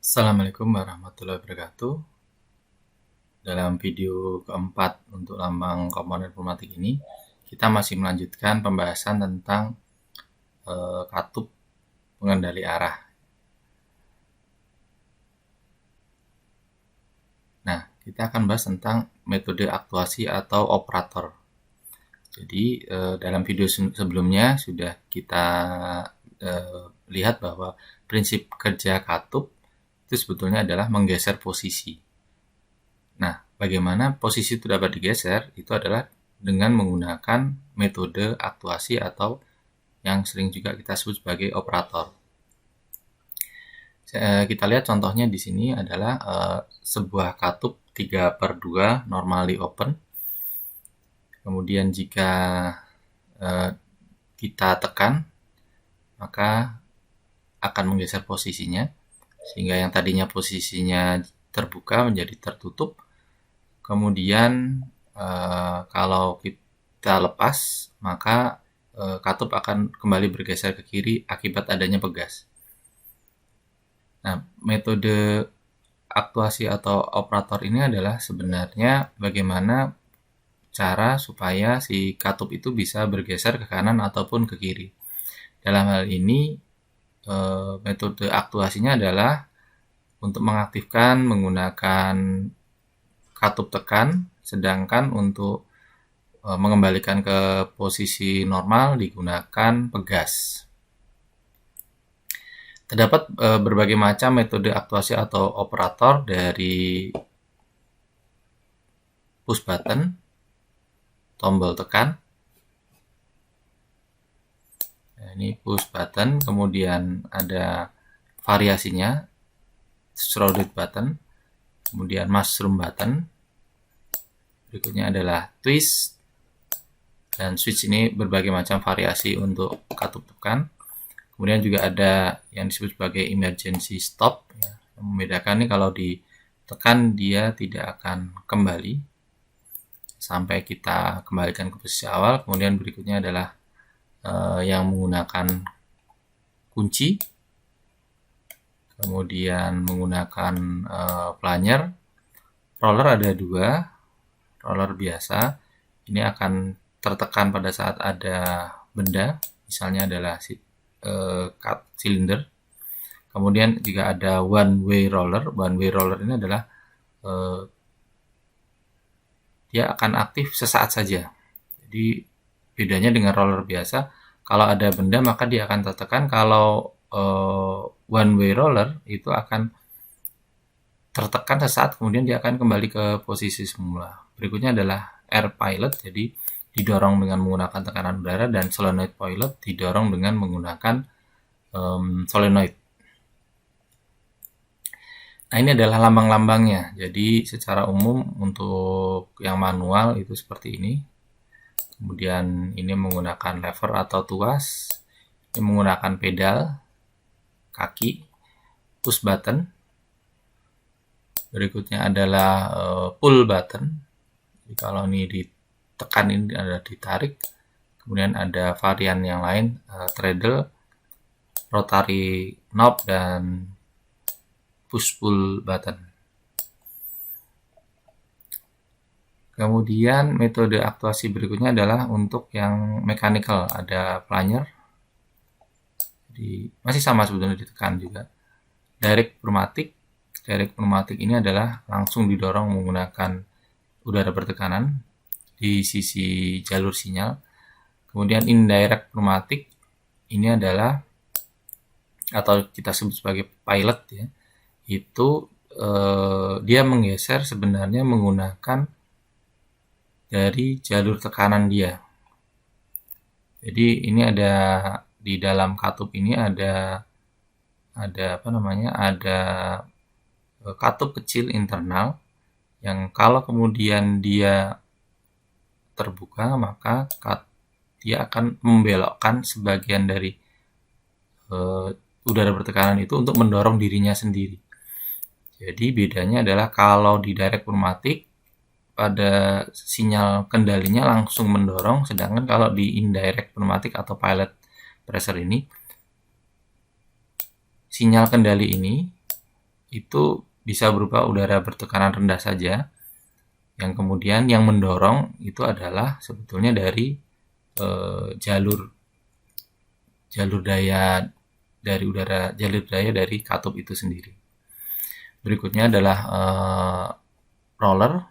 Assalamualaikum warahmatullahi wabarakatuh. Dalam video keempat untuk lambang komponen pneumatik ini, kita masih melanjutkan pembahasan tentang katup pengendali arah. Nah, kita akan bahas tentang metode aktuasi atau operator. Jadi, dalam video sebelumnya sudah kita lihat bahwa prinsip kerja katup itu sebetulnya adalah menggeser posisi. Nah, bagaimana posisi itu dapat digeser? Itu adalah dengan menggunakan metode aktuasi atau yang sering juga kita sebut sebagai operator. Kita lihat contohnya di sini adalah sebuah katup 3/2 normally open. Kemudian jika kita tekan, maka akan menggeser posisinya, sehingga yang tadinya posisinya terbuka menjadi tertutup. Kemudian kalau kita lepas, maka katup akan kembali bergeser ke kiri akibat adanya pegas. Nah, metode aktuasi atau operator ini adalah sebenarnya bagaimana cara supaya si katup itu bisa bergeser ke kanan ataupun ke kiri. Dalam hal ini, metode aktuasinya adalah untuk mengaktifkan menggunakan katup tekan, sedangkan untuk mengembalikan ke posisi normal digunakan pegas. Terdapat berbagai macam metode aktuasi atau operator, dari push button, tombol tekan. Nah, ini push button, kemudian ada variasinya, shrouded button, kemudian mushroom button. Berikutnya adalah twist, dan switch ini berbagai macam variasi untuk katup tekan. Kemudian juga ada yang disebut sebagai emergency stop, ya. Yang membedakan ini kalau ditekan dia tidak akan kembali sampai kita kembalikan ke posisi awal. Kemudian berikutnya adalah yang menggunakan kunci, kemudian menggunakan planyer. Roller ada 2, roller biasa ini akan tertekan pada saat ada benda, misalnya adalah silinder. Kemudian jika ada one way roller ini adalah dia akan aktif sesaat saja. Jadi bedanya dengan roller biasa, kalau ada benda maka dia akan tertekan. Kalau one way roller itu akan tertekan sesaat, kemudian dia akan kembali ke posisi semula. Berikutnya adalah air pilot, jadi didorong dengan menggunakan tekanan udara, dan solenoid pilot didorong dengan menggunakan solenoid. Nah, ini adalah lambang-lambangnya. Jadi secara umum untuk yang manual itu seperti ini. Kemudian ini menggunakan lever atau tuas, ini menggunakan pedal kaki, push button. Berikutnya adalah pull button. Jadi kalau ini ditekan, ini ada ditarik. Kemudian ada varian yang lain, treadle, rotary knob, dan push pull button. Kemudian metode aktuasi berikutnya adalah untuk yang mechanical, ada planyer. Jadi masih sama sebetulnya, ditekan juga. Direct pneumatic ini adalah langsung didorong menggunakan udara bertekanan di sisi jalur sinyal. Kemudian indirect pneumatic ini adalah, atau kita sebut sebagai pilot, ya, itu dia menggeser sebenarnya menggunakan dari jalur tekanan dia. Jadi ini ada di dalam katup ini ada katup kecil internal yang kalau kemudian dia terbuka, maka dia akan membelokkan sebagian dari udara bertekanan itu untuk mendorong dirinya sendiri. Jadi bedanya adalah kalau di direct pneumatic pada sinyal kendalinya langsung mendorong, sedangkan kalau di indirect pneumatic atau pilot pressure ini, sinyal kendali ini itu bisa berupa udara bertekanan rendah saja, yang kemudian yang mendorong itu adalah sebetulnya dari jalur daya dari udara, jalur daya dari katup itu sendiri. Berikutnya adalah roller.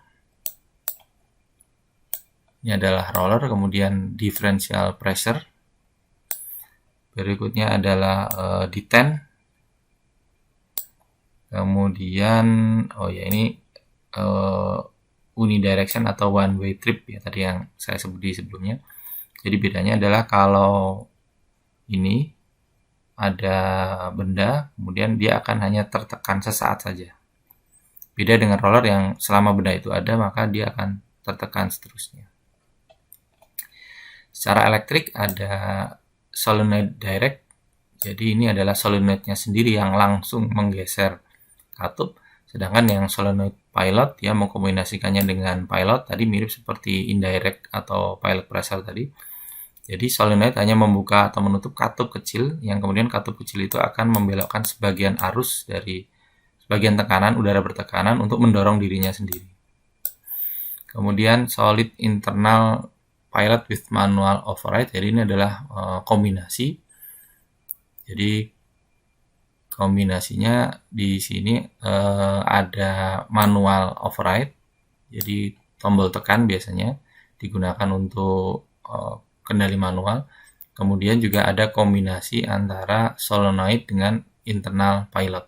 Ini adalah roller, kemudian differential pressure. Berikutnya adalah detent. Kemudian ini unidirection atau one way trip ya, tadi yang saya sebut di sebelumnya. Jadi bedanya adalah kalau ini ada benda, kemudian dia akan hanya tertekan sesaat saja. Beda dengan roller yang selama benda itu ada, maka dia akan tertekan seterusnya. Secara elektrik ada solenoid direct. Jadi ini adalah solenoidnya sendiri yang langsung menggeser katup. Sedangkan yang solenoid pilot ya mengkombinasikannya dengan pilot tadi mirip seperti indirect atau pilot pressure tadi. Jadi solenoid hanya membuka atau menutup katup kecil, yang kemudian katup kecil itu akan membelokkan sebagian arus dari sebagian tekanan, udara bertekanan untuk mendorong dirinya sendiri. Kemudian solid internal pilot with manual override, jadi ini adalah kombinasi. Jadi kombinasinya di sini ada manual override, jadi tombol tekan biasanya digunakan untuk kendali manual. Kemudian juga ada kombinasi antara solenoid dengan internal pilot.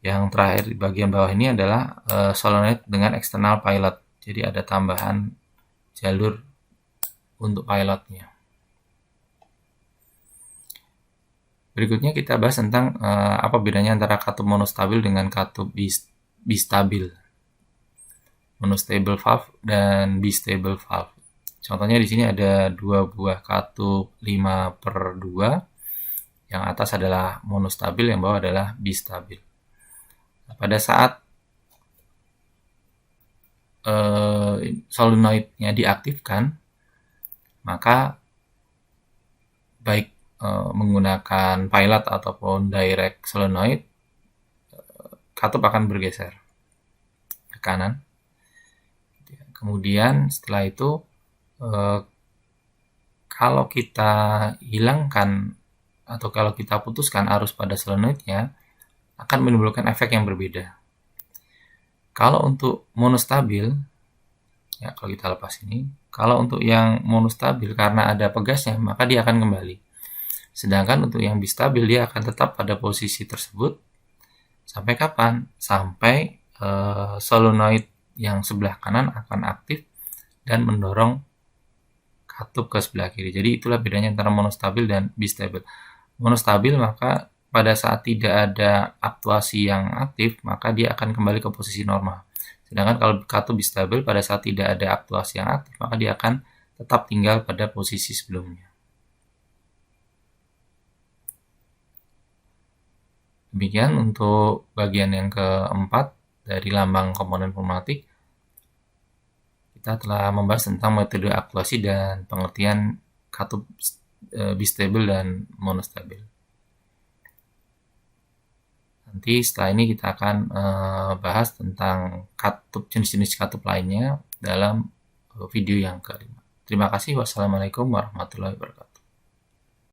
Yang terakhir di bagian bawah ini adalah solenoid dengan external pilot. Jadi ada tambahan jalur untuk pilotnya. Berikutnya kita bahas tentang apa bedanya antara katup monostabil dengan katup bistabil. Monostable valve dan bistable valve. Contohnya di sini ada dua buah katup 5/2. Yang atas adalah monostabil, yang bawah adalah bistabil. Pada saat solenoidnya diaktifkan, maka baik menggunakan pilot ataupun direct solenoid, katup akan bergeser ke kanan. Kemudian setelah itu kalau kita hilangkan atau kalau kita putuskan arus pada solenoidnya, akan menimbulkan efek yang berbeda. Kalau untuk monostabil, ya kalau kita lepas ini, kalau untuk yang monostabil karena ada pegasnya, maka dia akan kembali. Sedangkan untuk yang bistabil, dia akan tetap pada posisi tersebut. Sampai kapan? Sampai solenoid yang sebelah kanan akan aktif dan mendorong katup ke sebelah kiri. Jadi itulah bedanya antara monostabil dan bistabil. Monostabil maka pada saat tidak ada aktuasi yang aktif, maka dia akan kembali ke posisi normal. Sedangkan kalau katup bistabil pada saat tidak ada aktuasi yang aktif, maka dia akan tetap tinggal pada posisi sebelumnya. Demikian untuk bagian yang keempat dari lambang komponen pneumatik. Kita telah membahas tentang metode aktuasi dan pengertian katup bistabil dan monostabil. Nanti setelah ini kita akan bahas tentang katup, jenis-jenis katup lainnya dalam video yang kelima. Terima kasih. Wassalamualaikum warahmatullahi wabarakatuh.